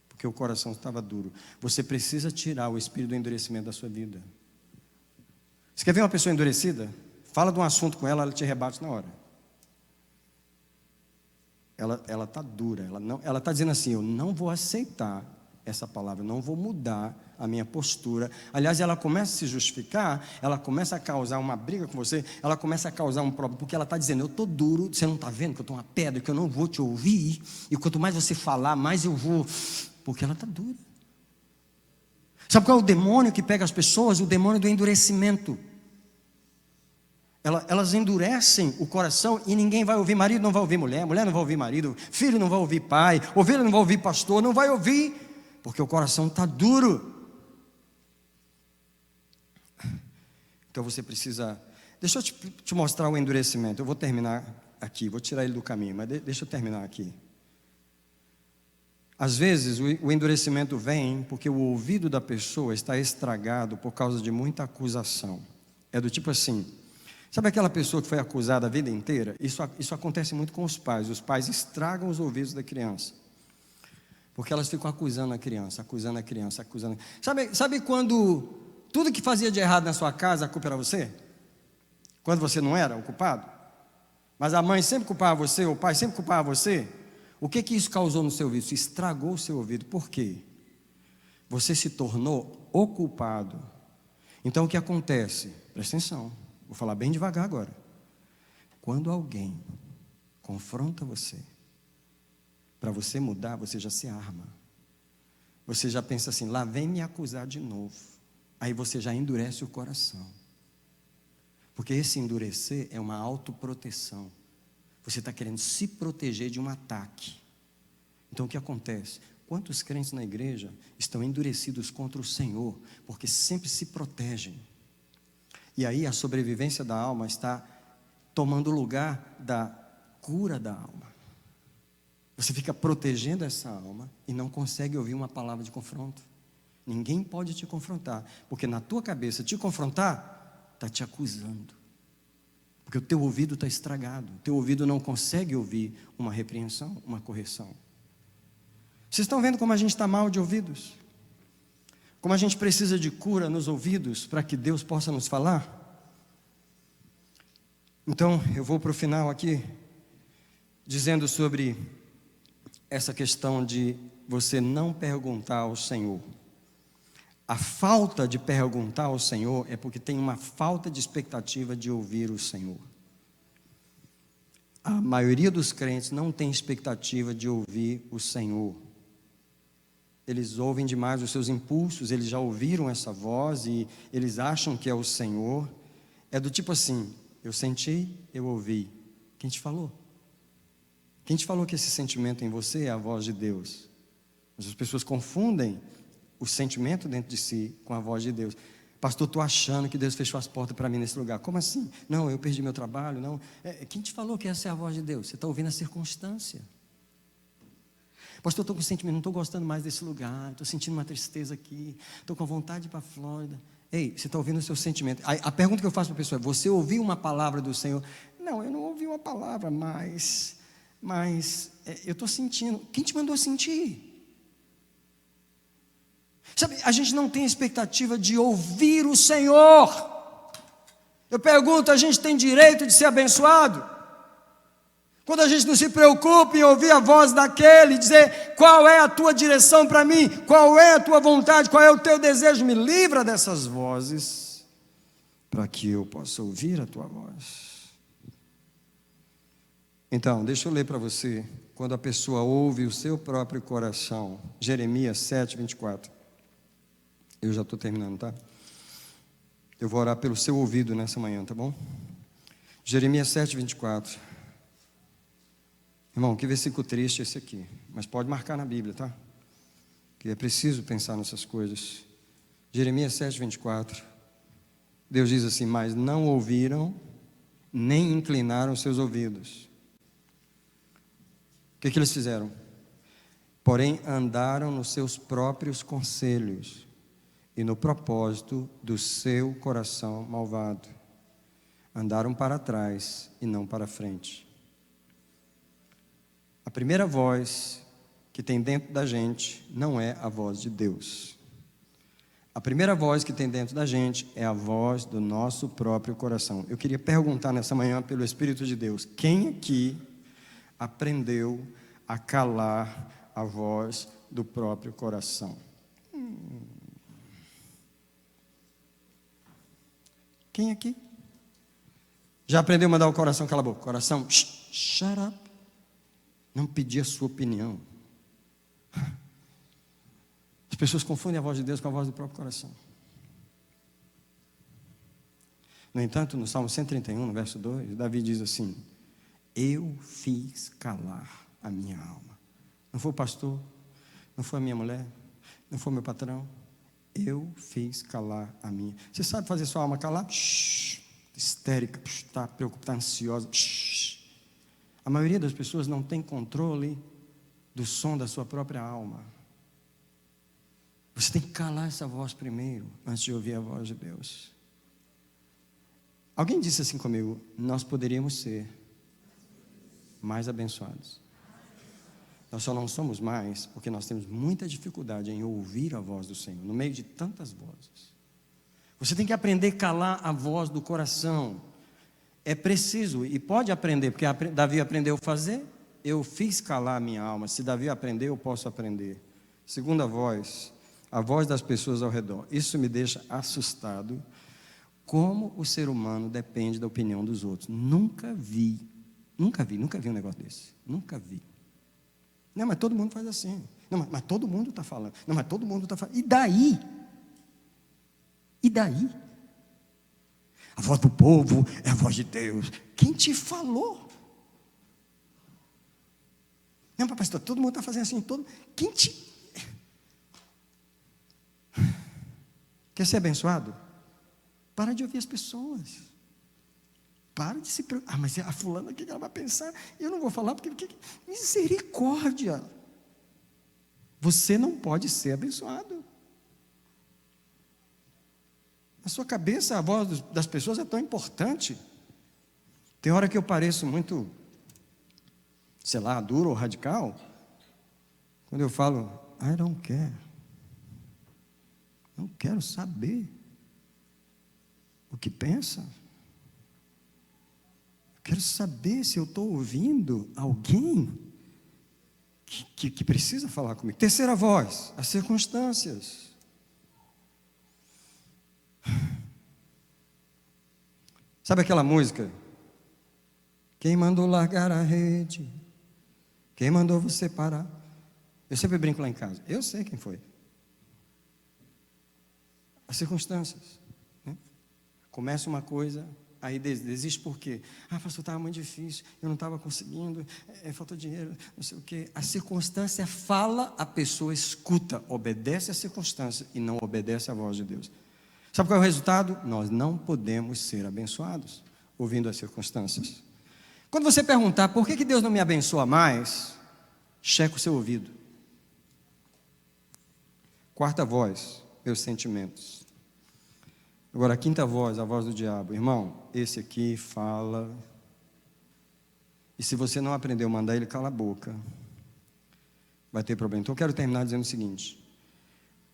Porque o coração estava duro. Você precisa tirar o espírito do endurecimento da sua vida. Você quer ver uma pessoa endurecida? Fala de um assunto com ela, ela te rebate na hora. Ela está dura, ela está dizendo assim, eu não vou aceitar essa palavra, eu não vou mudar a minha postura. Aliás, ela começa a se justificar, ela começa a causar uma briga com você, ela começa a causar um problema, porque ela está dizendo, eu estou duro, você não está vendo que eu estou uma pedra, que eu não vou te ouvir, e quanto mais você falar, mais eu vou, porque ela está dura. Sabe qual é o demônio que pega as pessoas? O demônio do endurecimento. Elas endurecem o coração e ninguém vai ouvir. Marido não vai ouvir mulher, mulher não vai ouvir marido, filho não vai ouvir pai, ovelha não vai ouvir pastor, não vai ouvir, porque o coração está duro. Então você precisa... Deixa eu te mostrar o endurecimento. Eu vou terminar aqui, vou tirar ele do caminho, mas deixa eu terminar aqui. Às vezes o endurecimento vem porque o ouvido da pessoa está estragado por causa de muita acusação. É do tipo assim... Sabe aquela pessoa que foi acusada a vida inteira? Isso acontece muito com os pais. Os pais estragam os ouvidos da criança. Porque elas ficam acusando a criança, acusando a criança, acusando. Sabe quando tudo que fazia de errado na sua casa, a culpa era você? Quando você não era o culpado? Mas a mãe sempre culpava você, o pai sempre culpava você? O que isso causou no seu ouvido? Isso estragou o seu ouvido. Por quê? Você se tornou o culpado. Então o que acontece? Presta atenção. Vou falar bem devagar agora. Quando alguém confronta você, para você mudar, você já se arma. Você já pensa assim, lá vem me acusar de novo. Aí você já endurece o coração. Porque esse endurecer é uma autoproteção. Você está querendo se proteger de um ataque. Então o que acontece? Quantos crentes na igreja estão endurecidos contra o Senhor, porque sempre se protegem? E aí a sobrevivência da alma está tomando o lugar da cura da alma. Você fica protegendo essa alma e não consegue ouvir uma palavra de confronto. Ninguém pode te confrontar, porque na tua cabeça te confrontar está te acusando. Porque o teu ouvido está estragado, o teu ouvido não consegue ouvir uma repreensão, uma correção. Vocês estão vendo como a gente está mal de ouvidos? Como a gente precisa de cura nos ouvidos para que Deus possa nos falar? Então, eu vou para o final aqui, dizendo sobre essa questão de você não perguntar ao Senhor. A falta de perguntar ao Senhor é porque tem uma falta de expectativa de ouvir o Senhor. A maioria dos crentes não tem expectativa de ouvir o Senhor. Eles ouvem demais os seus impulsos, eles já ouviram essa voz e eles acham que é o Senhor. É do tipo assim, eu senti, eu ouvi. Quem te falou? Quem te falou que esse sentimento em você é a voz de Deus? Mas as pessoas confundem o sentimento dentro de si com a voz de Deus. Pastor, estou achando que Deus fechou as portas para mim nesse lugar. Como assim? Não, eu perdi meu trabalho. Não. Quem te falou que essa é a voz de Deus? Você está ouvindo a circunstância. Pastor, estou com sentimento, não estou gostando mais desse lugar, estou sentindo uma tristeza aqui, estou com vontade de ir para a Flórida. Ei, você está ouvindo o seu sentimento. A pergunta que eu faço para a pessoa é, você ouviu uma palavra do Senhor? Não, eu não ouvi uma palavra, mas eu estou sentindo. Quem te mandou sentir? Sabe, a gente não tem expectativa de ouvir o Senhor. Eu pergunto, a gente tem direito de ser abençoado? Quando a gente não se preocupa em ouvir a voz daquele, dizer qual é a tua direção para mim, qual é a tua vontade, qual é o teu desejo, me livra dessas vozes, para que eu possa ouvir a tua voz. Então, deixa eu ler para você, quando a pessoa ouve o seu próprio coração, Jeremias 7, 24. Eu já estou terminando, tá? Eu vou orar pelo seu ouvido nessa manhã, tá bom? Jeremias 7, 24. Irmão, que versículo triste esse aqui. Mas pode marcar na Bíblia, tá? Que é preciso pensar nessas coisas. Jeremias 7, 24. Deus diz assim, mas não ouviram, nem inclinaram seus ouvidos. O que eles fizeram? Porém, andaram nos seus próprios conselhos e no propósito do seu coração malvado. Andaram para trás e não para frente. A primeira voz que tem dentro da gente não é a voz de Deus. A primeira voz que tem dentro da gente é a voz do nosso próprio coração. Eu queria perguntar nessa manhã pelo Espírito de Deus, quem aqui aprendeu a calar a voz do próprio coração? Quem aqui? Já aprendeu a mandar o coração calar a boca? Coração, shut up. Não pedir a sua opinião. As pessoas confundem a voz de Deus com a voz do próprio coração. No entanto, no Salmo 131, no verso 2, Davi diz assim, eu fiz calar a minha alma. Não foi o pastor, não foi a minha mulher, não foi o meu patrão. Eu fiz calar a minha. Você sabe fazer sua alma calar? Histérica, está preocupada, ansiosa. A maioria das pessoas não tem controle do som da sua própria alma. Você tem que calar essa voz primeiro, antes de ouvir a voz de Deus. Alguém disse assim comigo, nós poderíamos ser mais abençoados. Nós só não somos mais, porque nós temos muita dificuldade em ouvir a voz do Senhor, no meio de tantas vozes. Você tem que aprender a calar a voz do coração. É preciso, e pode aprender, porque Davi aprendeu a fazer, eu fiz calar a minha alma. Se Davi aprendeu, eu posso aprender. Segunda voz, a voz das pessoas ao redor. Isso me deixa assustado, como o ser humano depende da opinião dos outros. Nunca vi um negócio desse. Nunca vi. Não, mas todo mundo faz assim. Não, mas todo mundo está falando. Não, mas todo mundo está falando. E daí? E daí? A voz do povo é a voz de Deus. Quem te falou? Não, pastor, todo mundo está fazendo assim. Quem te... Quer ser abençoado? Para de ouvir as pessoas. Para de se preocupar. Mas a fulana, o que ela vai pensar? Eu não vou falar porque... Misericórdia. Você não pode ser abençoado. Na sua cabeça, a voz das pessoas é tão importante. Tem hora que eu pareço muito, sei lá, duro ou radical, quando eu falo, I don't care. Não quero saber o que pensa. Eu quero saber se eu estou ouvindo alguém que precisa falar comigo. Terceira voz, as circunstâncias. Sabe aquela música? Quem mandou largar a rede? Quem mandou você parar? Eu sempre brinco lá em casa. Eu sei quem foi. As circunstâncias, né? Começa uma coisa, aí desiste por quê? Pastor, estava muito difícil, eu não estava conseguindo, faltou dinheiro, não sei o quê. A circunstância fala, a pessoa escuta, obedece à circunstância e não obedece à voz de Deus. Sabe qual é o resultado? Nós não podemos ser abençoados ouvindo as circunstâncias. Quando você perguntar por que Deus não me abençoa mais, checa o seu ouvido. Quarta voz, meus sentimentos. Agora, a quinta voz, a voz do diabo. Irmão, esse aqui fala. E se você não aprendeu a mandar ele calar a boca, vai ter problema. Então, eu quero terminar dizendo o seguinte: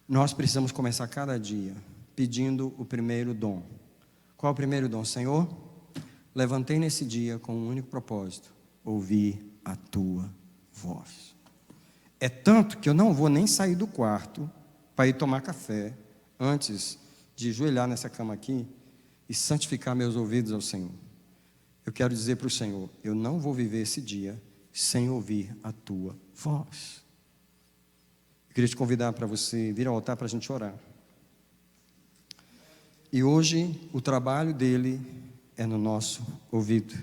nós precisamos começar cada dia pedindo o primeiro dom. Qual é o primeiro dom? Senhor, levantei nesse dia com um único propósito: ouvir a tua voz. É tanto que eu não vou nem sair do quarto para ir tomar café antes de ajoelhar nessa cama aqui e santificar meus ouvidos ao Senhor. Eu quero dizer para o Senhor: eu não vou viver esse dia sem ouvir a tua voz. Eu queria te convidar para você vir ao altar para a gente orar. E hoje o trabalho dele é no nosso ouvido.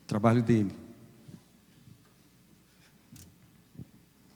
O trabalho dele